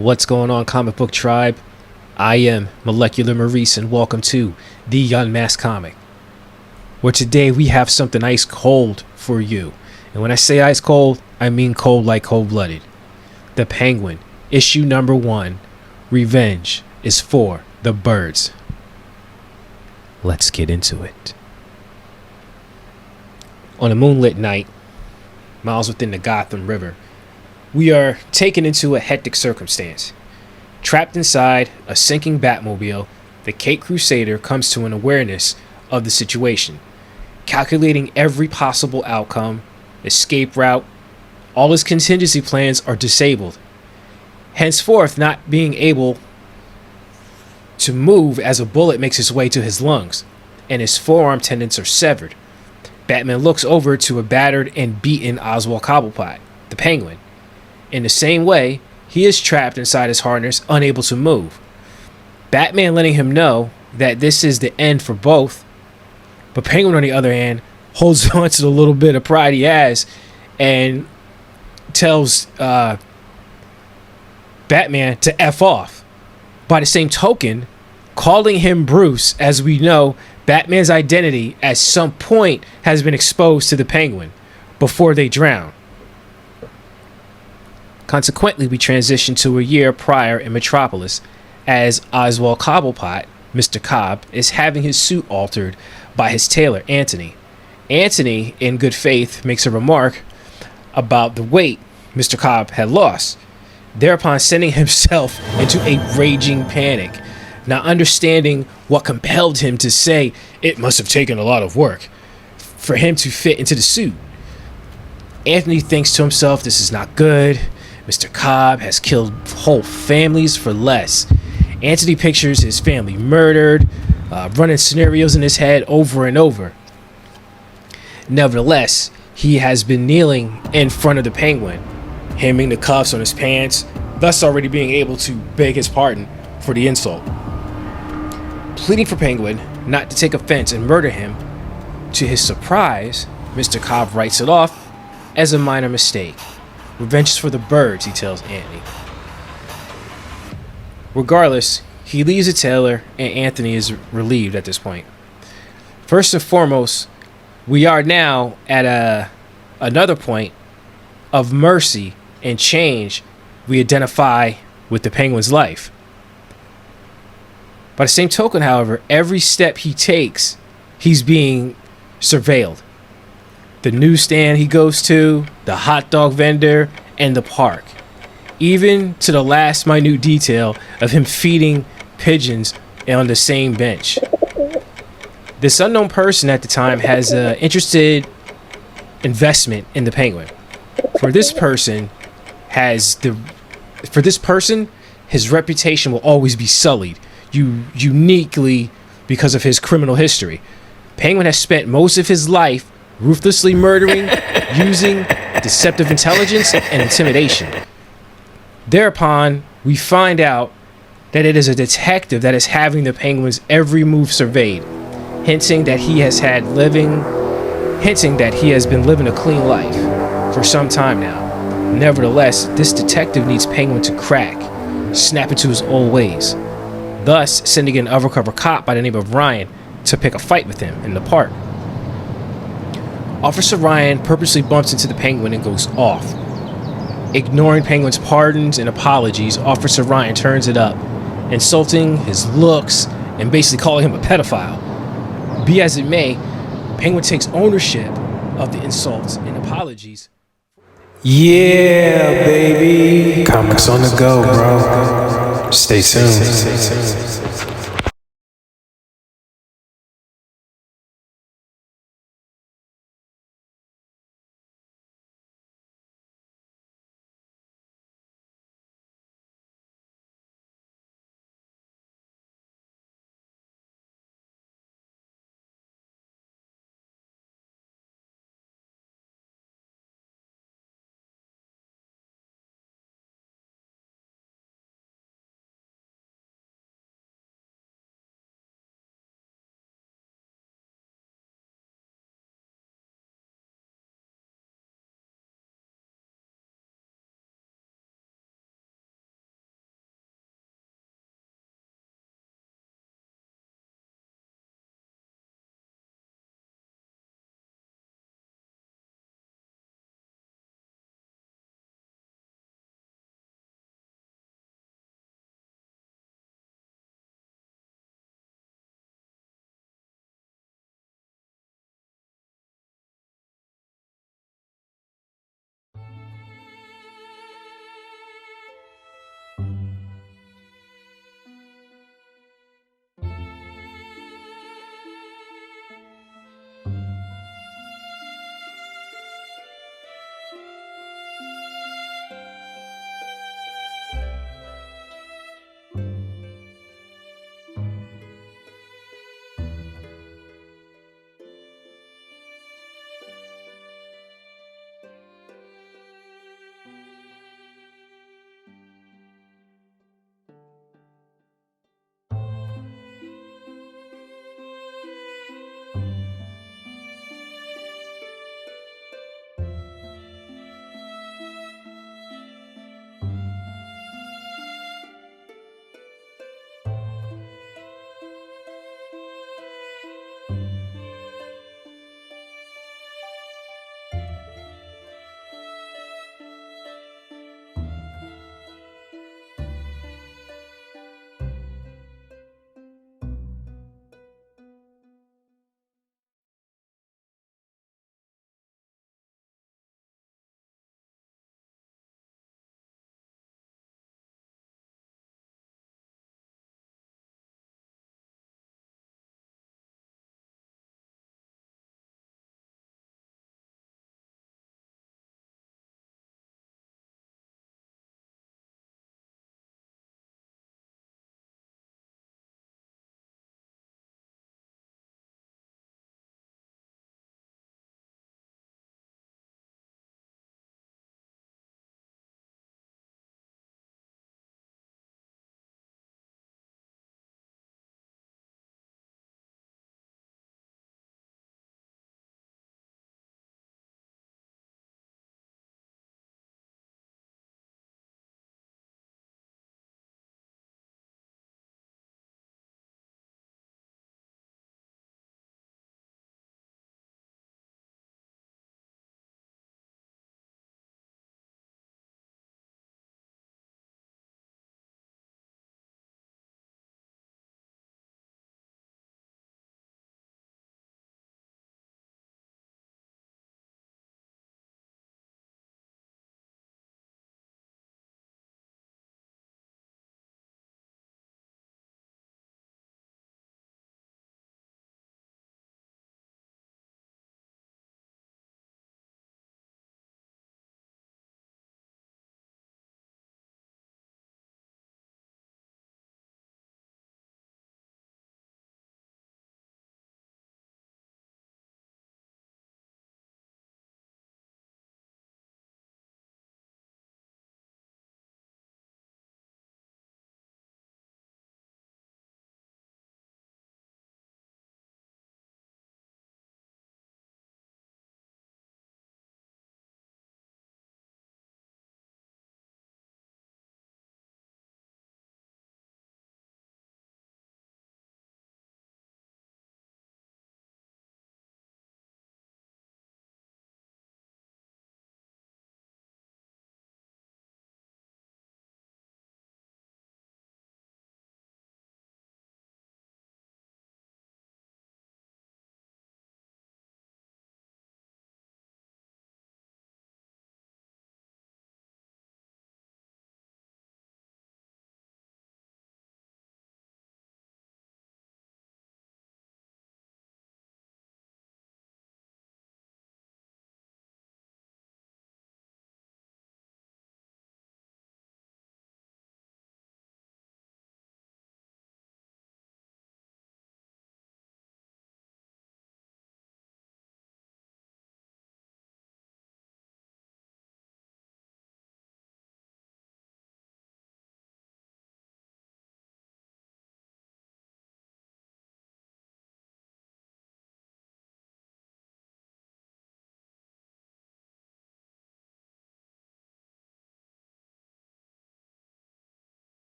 What's going on, comic book tribe? I am Molecular Maurice, and welcome to the Unmasked Comic, where today we have something ice cold for you. And when I say ice cold, I mean cold like cold-blooded. The Penguin, issue number 1, Revenge is for the Birds. Let's get into it. On a moonlit night, miles within the Gotham River, we are taken into a hectic circumstance. Trapped inside a sinking Batmobile, the Caped Crusader comes to an awareness of the situation, calculating every possible outcome, escape route. All his contingency plans are disabled, henceforth not being able to move as a bullet makes its way to his lungs, and his forearm tendons are severed. Batman looks over to a battered and beaten Oswald Cobblepot, the Penguin. In the same way, he is trapped inside his harness, unable to move. Batman letting him know that this is the end for both. But Penguin, on the other hand, holds on to the little bit of pride he has and tells Batman to F off. By the same token, calling him Bruce, as we know, Batman's identity at some point has been exposed to the Penguin before they drown. Consequently, we transition to a year prior in Metropolis as Oswald Cobblepot, Mr. Cobb, is having his suit altered by his tailor, Anthony. Anthony, in good faith, makes a remark about the weight Mr. Cobb had lost, thereupon sending himself into a raging panic, not understanding what compelled him to say it must have taken a lot of work for him to fit into the suit. Anthony thinks to himself, this is not good. Mr. Cobb has killed whole families for less. Anthony pictures his family murdered, running scenarios in his head over and over. Nevertheless, he has been kneeling in front of the Penguin, hemming the cuffs on his pants, thus already being able to beg his pardon for the insult. Pleading for Penguin not to take offense and murder him, to his surprise, Mr. Cobb writes it off as a minor mistake. Revenge is for the birds, he tells Anthony. Regardless, he leaves the tailor and Anthony is relieved at this point. First and foremost, we are now at another point of mercy and change we identify with the Penguin's life. By the same token, however, every step he takes, he's being surveilled. The newsstand he goes to, the hot dog vendor, and the park. Even to the last minute detail of him feeding pigeons on the same bench. This unknown person at the time has an interested investment in the Penguin. For this person, his reputation will always be sullied, uniquely because of his criminal history. Penguin has spent most of his life ruthlessly murdering using deceptive intelligence and intimidation. Thereupon, we find out that it is a detective that is having the Penguin's every move surveyed, hinting that he has been living a clean life for some time now. Nevertheless, this detective needs Penguin to crack, snap into his old ways, thus sending an undercover cop by the name of Ryan to pick a fight with him in the park. Officer Ryan purposely bumps into the Penguin and goes off. Ignoring Penguin's pardons and apologies, Officer Ryan turns it up, insulting his looks and basically calling him a pedophile. Be as it may, Penguin takes ownership of the insults and apologies. Yeah, baby. Comics on the go, bro. Stay tuned.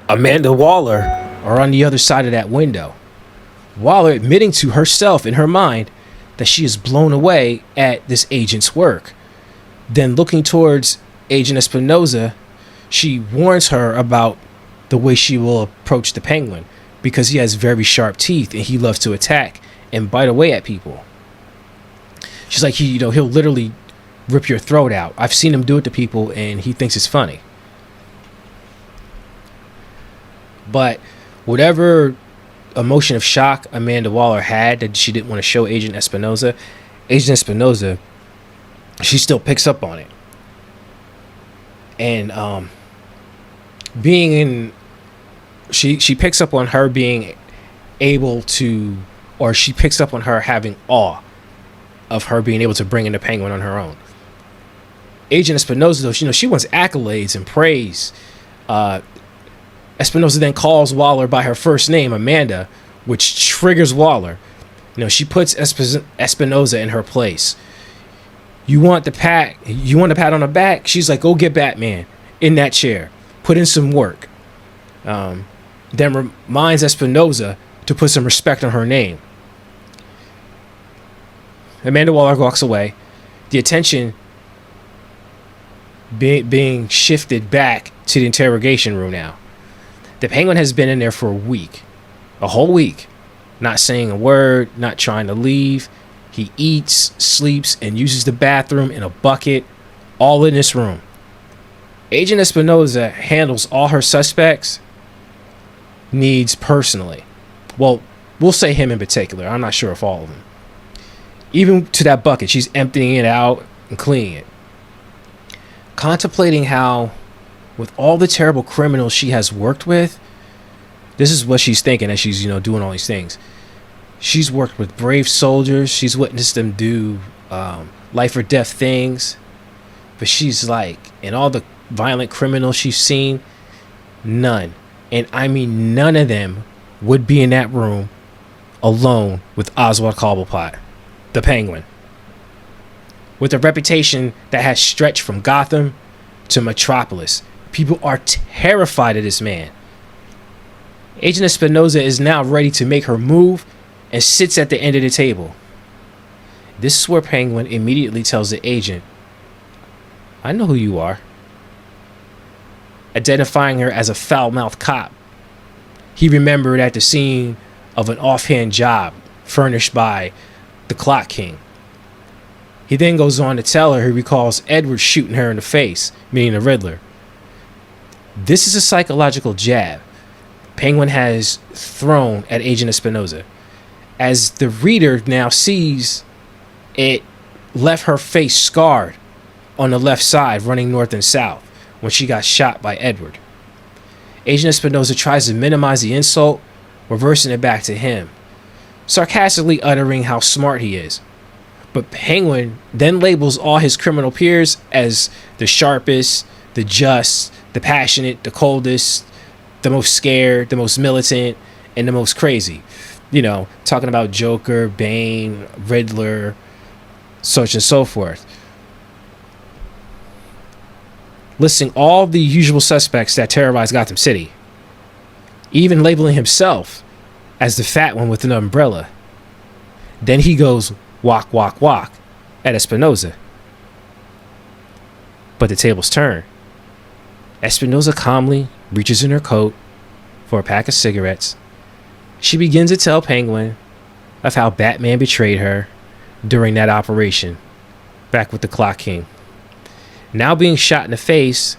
Amanda Waller are on the other side of that window. Waller admitting to herself in her mind that she is blown away at this agent's work. Then looking towards Agent Espinosa, she warns her about the way she will approach the Penguin because he has very sharp teeth and he loves to attack and bite away at people. She's like, he'll literally rip your throat out. I've seen him do it to people and he thinks it's funny. But whatever emotion of shock Amanda Waller had that she didn't want to show Agent Espinosa, she still picks up on it. And she picks up on her being able to, or she picks up on her having awe of her being able to bring in the Penguin on her own. Agent Espinosa, though, she wants accolades and praise. Espinosa then calls Waller by her first name, Amanda, which triggers Waller. She puts Espinosa in her place. You want the pat on the back? She's like, go get Batman in that chair. Put in some work. Then reminds Espinosa to put some respect on her name. Amanda Waller walks away. The attention being shifted back to the interrogation room now. The Penguin has been in there for a whole week, not saying a word, not trying to leave. He eats, sleeps, and uses the bathroom in a bucket, all in this room. Agent Espinosa handles all her suspects' needs personally. Well, we'll say him in particular. I'm not sure if all of them. Even to that bucket, she's emptying it out and cleaning it. Contemplating how, with all the terrible criminals she has worked with, this is what she's thinking as she's, doing all these things. She's worked with brave soldiers. She's witnessed them do life or death things. But she's like, in all the violent criminals she's seen, none, and I mean none of them would be in that room alone with Oswald Cobblepot, the Penguin. With a reputation that has stretched from Gotham to Metropolis, people are terrified of this man. Agent Espinosa is now ready to make her move and sits at the end of the table. This is where Penguin immediately tells the agent, I know who you are. Identifying her as a foul-mouthed cop. He remembered at the scene of an offhand job furnished by the Clock King. He then goes on to tell her he recalls Edward shooting her in the face, meaning the Riddler. This is a psychological jab Penguin has thrown at Agent Espinosa. As the reader now sees, it left her face scarred on the left side, running north and south, when she got shot by Edward. Agent Espinosa tries to minimize the insult, reversing it back to him, sarcastically uttering how smart he is. But Penguin then labels all his criminal peers as the sharpest, the just, the passionate, the coldest, the most scared, the most militant, and the most crazy. Talking about Joker, Bane, Riddler, such and so forth. Listing all the usual suspects that terrorize Gotham City. Even labeling himself as the fat one with an umbrella. Then he goes, walk, walk, walk, at Espinosa. But the tables turn. Espinosa calmly reaches in her coat for a pack of cigarettes. She begins to tell Penguin of how Batman betrayed her during that operation back with the Clock King. Now being shot in the face,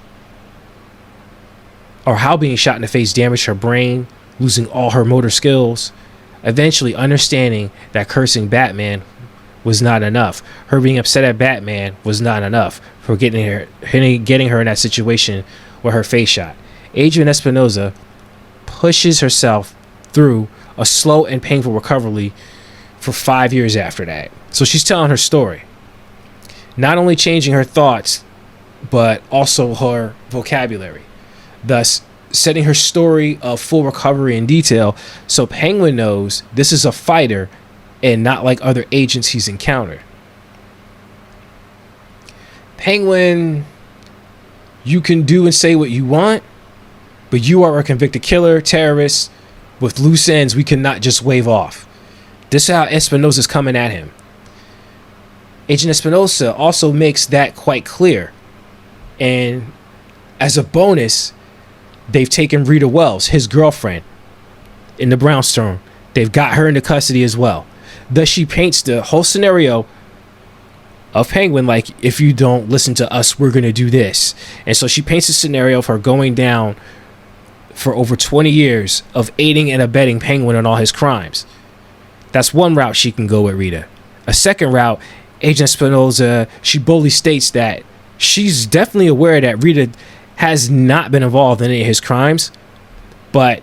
or how being shot in the face damaged her brain, losing all her motor skills, eventually understanding that cursing Batman was not enough. Her being upset at Batman was not enough for getting her in that situation with her face shot. Agent Espinosa pushes herself through a slow and painful recovery for 5 years after that. So she's telling her story. Not only changing her thoughts, but also her vocabulary. Thus, setting her story of full recovery in detail so Penguin knows this is a fighter and not like other agents he's encountered. Penguin, you can do and say what you want, but you are a convicted killer, terrorist, with loose ends we cannot just wave off. This is how Espinosa's coming at him. Agent Espinosa also makes that quite clear. And as a bonus, they've taken Rita Wells, his girlfriend, in the brownstone. They've got her into custody as well. Thus, she paints the whole scenario of Penguin like, if you don't listen to us, we're going to do this. And so she paints a scenario of her going down for over 20 years of aiding and abetting Penguin on all his crimes. That's one route she can go with Rita. A second route, Agent Espinosa, she boldly states that she's definitely aware that Rita has not been involved in any of his crimes, but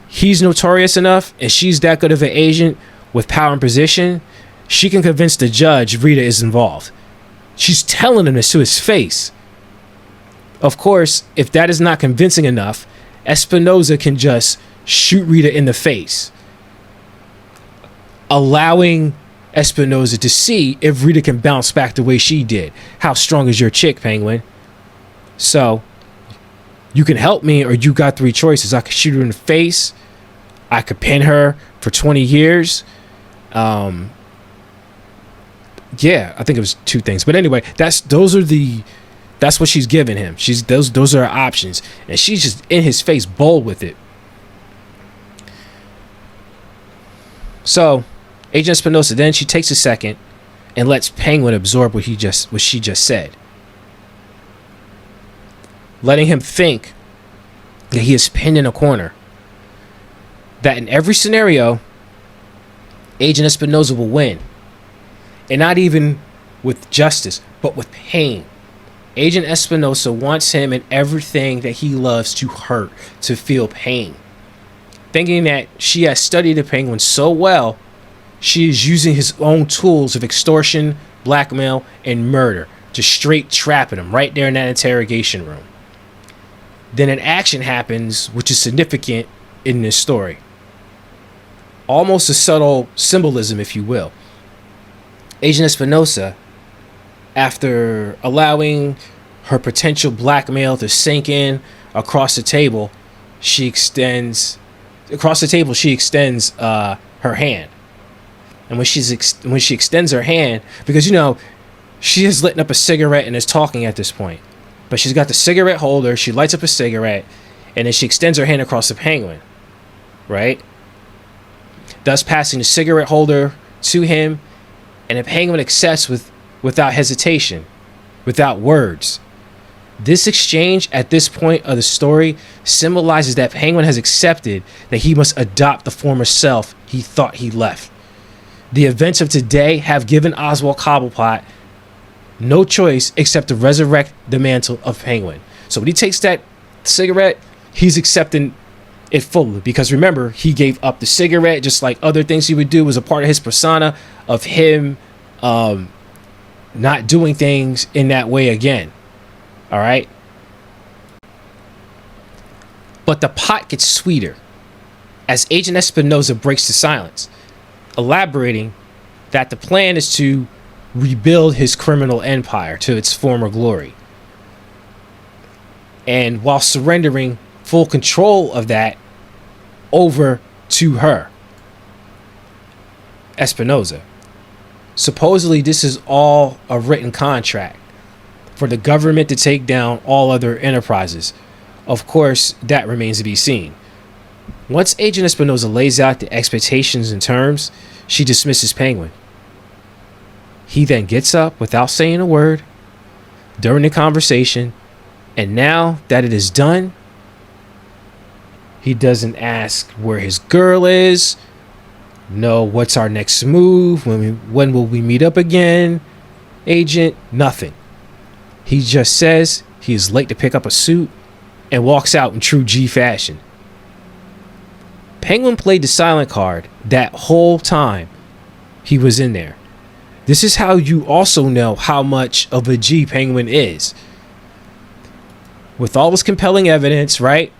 he's notorious enough and she's that good of an agent with power and position, she can convince the judge Rita is involved. She's telling him this to his face. Of course, if that is not convincing enough, Espinosa can just shoot Rita in the face, allowing Espinosa to see if Rita can bounce back the way she did. How strong is your chick, Penguin? So, you can help me, or you got three choices. I could shoot her in the face. I could pin her for 20 years. Yeah, I think it was two things. But anyway, that's what she's giving him. Those are her options. And she's just in his face, bold with it. So, Agent Espinosa, then she takes a second and lets Penguin absorb what she just said, letting him think that he is pinned in a corner. That in every scenario, Agent Espinosa will win, and not even with justice, but with pain. Agent Espinosa wants him and everything that he loves to hurt, to feel pain, thinking that she has studied the Penguin so well. She is using his own tools of extortion, blackmail, and murder to straight trapping him right there in that interrogation room. Then an action happens, which is significant in this story. Almost a subtle symbolism, if you will. Agent Espinosa, after allowing her potential blackmail to sink in across the table, she extends her hand. And when she extends her hand, because she has lit up a cigarette and is talking at this point, but she's got the cigarette holder. She lights up a cigarette, and then she extends her hand across the Penguin, right? Thus passing the cigarette holder to him, and the Penguin accepts without hesitation, without words. This exchange at this point of the story symbolizes that Penguin has accepted that he must adopt the former self he thought he left. The events of today have given Oswald Cobblepot no choice except to resurrect the mantle of Penguin. So when he takes that cigarette, he's accepting it fully, because remember, he gave up the cigarette, just like other things he would do was a part of his persona of him not doing things in that way again. All right. But the pot gets sweeter as Agent Espinosa breaks the silence, elaborating that the plan is to rebuild his criminal empire to its former glory. And while surrendering full control of that over to her, Espinosa. Supposedly, this is all a written contract for the government to take down all other enterprises. Of course, that remains to be seen. Once Agent Espinosa lays out the expectations and terms, she dismisses Penguin. He then gets up without saying a word during the conversation, and now that it is done, he doesn't ask where his girl is, no, what's our next move, when will we meet up again, Agent, nothing. He just says he is late to pick up a suit and walks out in true G fashion. Penguin played the silent card that whole time he was in there. This is how you also know how much of a G Penguin is. With all this compelling evidence, right?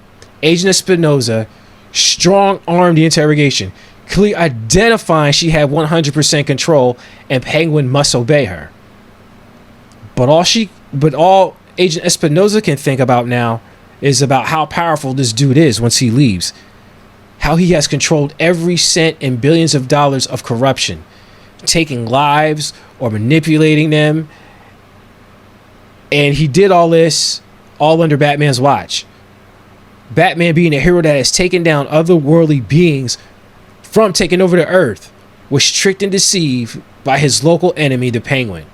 Agent Espinosa strong-armed the interrogation, clearly identifying she had 100% control and Penguin must obey her. But all Agent Espinosa can think about now is about how powerful this dude is once he leaves. How he has controlled every cent and billions of dollars of corruption, taking lives or manipulating them. And he did all this all under Batman's watch. Batman, being a hero that has taken down otherworldly beings from taking over the Earth, was tricked and deceived by his local enemy, the Penguin.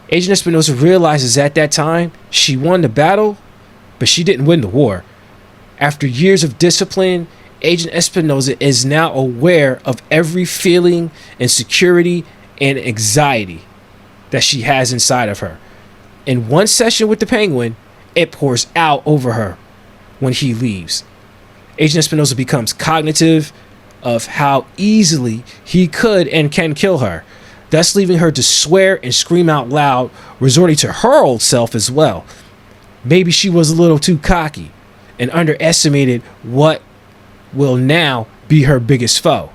Agent Espinosa realizes at that time she won the battle, but she didn't win the war. After years of discipline, Agent Espinosa is now aware of every feeling, insecurity, and anxiety that she has inside of her. In one session with the Penguin, it pours out over her when he leaves. Agent Espinosa becomes cognitive of how easily he could and can kill her, thus leaving her to swear and scream out loud, resorting to her old self as well. Maybe she was a little too cocky and underestimated what will now be her biggest foe.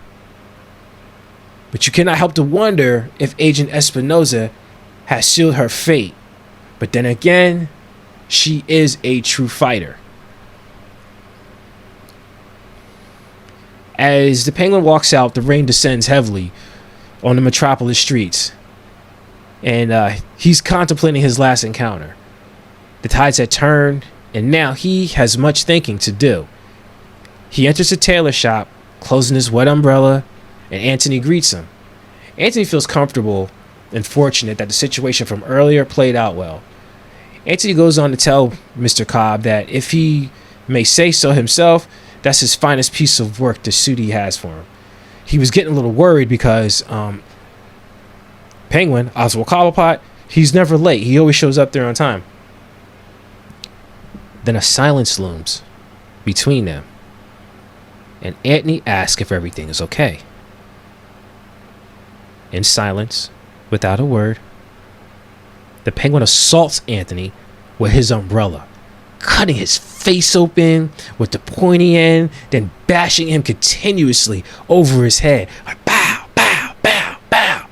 But you cannot help to wonder if Agent Espinosa has sealed her fate. But then again, she is a true fighter. As the Penguin walks out, the rain descends heavily on the metropolis streets, and he's contemplating his last encounter. The tides had turned, and now he has much thinking to do. He enters a tailor shop, closing his wet umbrella, and Anthony greets him. Anthony feels comfortable and fortunate that the situation from earlier played out well. Anthony goes on to tell Mr. Cobb that if he may say so himself, that's his finest piece of work the suit he has for him. He was getting a little worried because Penguin, Oswald Cobblepot, he's never late. He always shows up there on time. Then a silence looms between them, and Anthony asks if everything is okay. In silence, without a word, the Penguin assaults Anthony with his umbrella, cutting his face open with the pointy end, then bashing him continuously over his head. Like, bow, bow, bow, bow.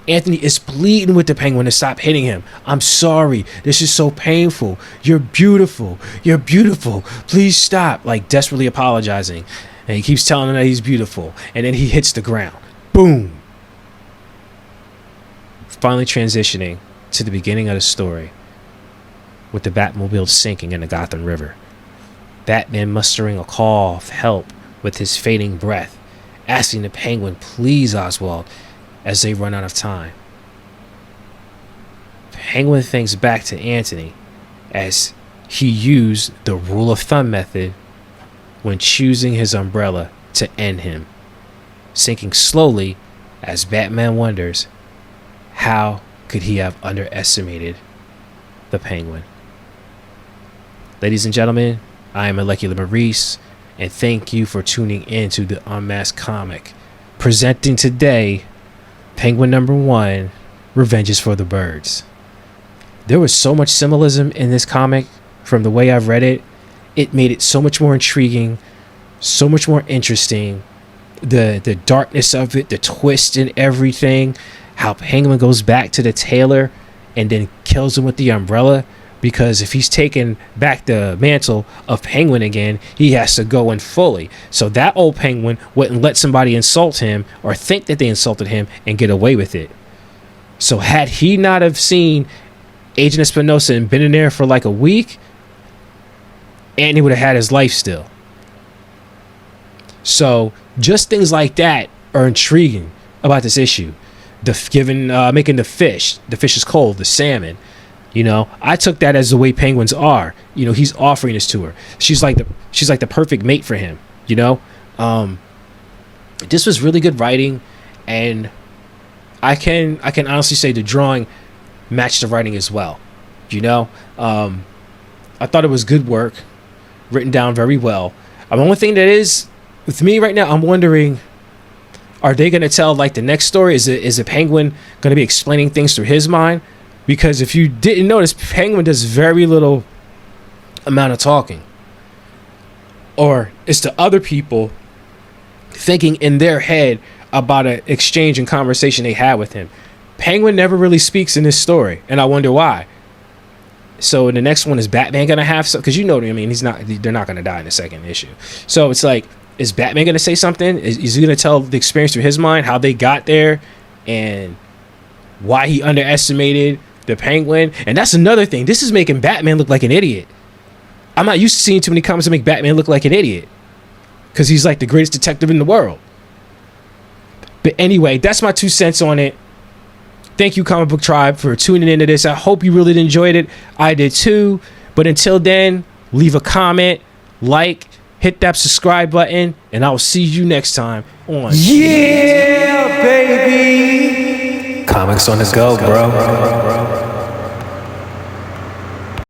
Anthony is pleading with the Penguin to stop hitting him. I'm sorry. This is so painful. You're beautiful. You're beautiful. Please stop. Like, desperately apologizing. And he keeps telling him that he's beautiful. And then he hits the ground. Boom. Finally transitioning to the beginning of the story, with the Batmobile sinking in the Gotham River. Batman mustering a call of help with his fading breath, asking the Penguin, please, Oswald, as they run out of time. Penguin thinks back to Anthony as he used the rule of thumb method when choosing his umbrella to end him, sinking slowly as Batman wonders, how could he have underestimated the Penguin? Ladies and gentlemen, I am Molecular Maurice, and thank you for tuning in to the Unmasked Comic. Presenting today, Penguin #1, Revenge is for the Birds. There was so much symbolism in this comic from the way I've read it. It made it so much more intriguing, so much more interesting. The darkness of it, the twist and everything. How Penguin goes back to the tailor and then kills him with the umbrella, because if he's taking back the mantle of Penguin again, he has to go in fully. So that old Penguin wouldn't let somebody insult him or think that they insulted him and get away with it. So had he not have seen Agent Espinosa and been in there for like a week, Anthony would have had his life still. So just things like that are intriguing about this issue. Making the fish is cold, the salmon. You know, I took that as the way penguins are. You know, he's offering this to her. She's like the perfect mate for him. You know, this was really good writing, and I can honestly say the drawing matched the writing as well. You know, I thought it was good work, written down very well. The only thing that is with me right now, I'm wondering, are they going to tell like the next story? Is the Penguin going to be explaining things through his mind? Because if you didn't notice, Penguin does very little amount of talking. Or it's the other people thinking in their head about an exchange and conversation they had with him. Penguin never really speaks in this story, and I wonder why. So the next one, is Batman gonna have some? Because you know what I mean. They're not gonna die in the second issue. So it's like, is Batman gonna say something? Is he gonna tell the experience through his mind, how they got there, and why he underestimated the Penguin? And that's another thing. This is making Batman look like an idiot. I'm not used to seeing too many comics that make Batman look like an idiot, because he's like the greatest detective in the world. But anyway, that's my 2 cents on it. Thank you, Comic Book Tribe, for tuning into this. I hope you really enjoyed it. I did too. But until then, leave a comment, like, hit that subscribe button, and I'll see you next time on Yeah, baby. Comics on the go, bro.